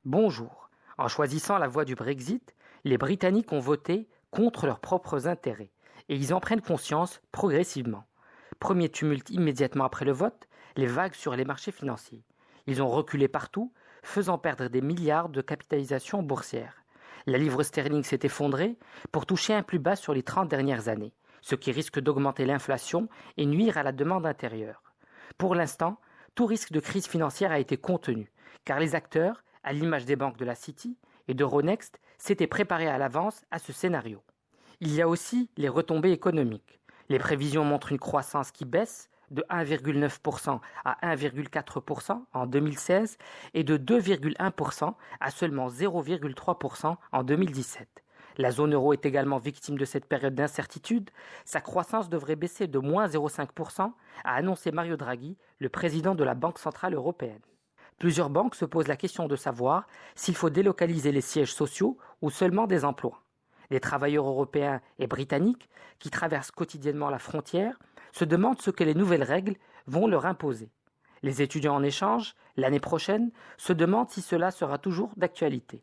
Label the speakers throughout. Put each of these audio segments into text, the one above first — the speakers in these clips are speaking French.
Speaker 1: Bonjour. En choisissant la voie du Brexit, les Britanniques ont voté contre leurs propres intérêts et ils en prennent conscience progressivement. Premier tumulte immédiatement après le vote, les vagues sur les marchés financiers. Ils ont reculé partout, faisant perdre des milliards de capitalisation boursière. La livre sterling s'est effondrée pour toucher un plus bas sur les 30 dernières années, ce qui risque d'augmenter l'inflation et nuire à la demande intérieure. Pour l'instant, tout risque de crise financière a été contenu, car les acteurs, à l'image des banques de la City et d'Euronext, s'étaient préparés à l'avance à ce scénario. Il y a aussi les retombées économiques. Les prévisions montrent une croissance qui baisse de 1,9% à 1,4% en 2016 et de 2,1% à seulement 0,3% en 2017. La zone euro est également victime de cette période d'incertitude. Sa croissance devrait baisser de moins 0,5%, a annoncé Mario Draghi, le président de la Banque centrale européenne. Plusieurs banques se posent la question de savoir s'il faut délocaliser les sièges sociaux ou seulement des emplois. Les travailleurs européens et britanniques, qui traversent quotidiennement la frontière, se demandent ce que les nouvelles règles vont leur imposer. Les étudiants en échange, l'année prochaine, se demandent si cela sera toujours d'actualité.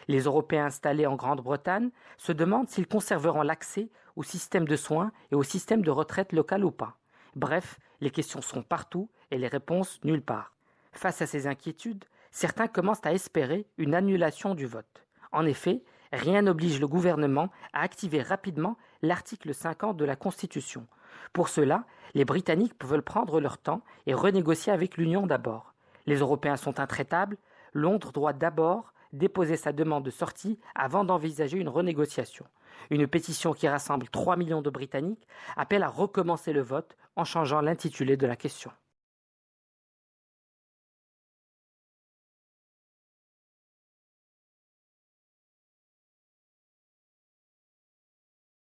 Speaker 1: Les Européens installés en Grande-Bretagne se demandent s'ils conserveront l'accès au système de soins et au système de retraite local ou pas. Bref, les questions sont partout et les réponses nulle part. Face à ces inquiétudes, certains commencent à espérer une annulation du vote. En effet, rien n'oblige le gouvernement à activer rapidement l'article 50 de la Constitution. Pour cela, les Britanniques peuvent prendre leur temps et renégocier avec l'Union d'abord. Les Européens sont intraitables, Londres doit d'abord déposer sa demande de sortie avant d'envisager une renégociation. Une pétition qui rassemble 3 millions de Britanniques appelle à recommencer le vote en changeant l'intitulé de la question.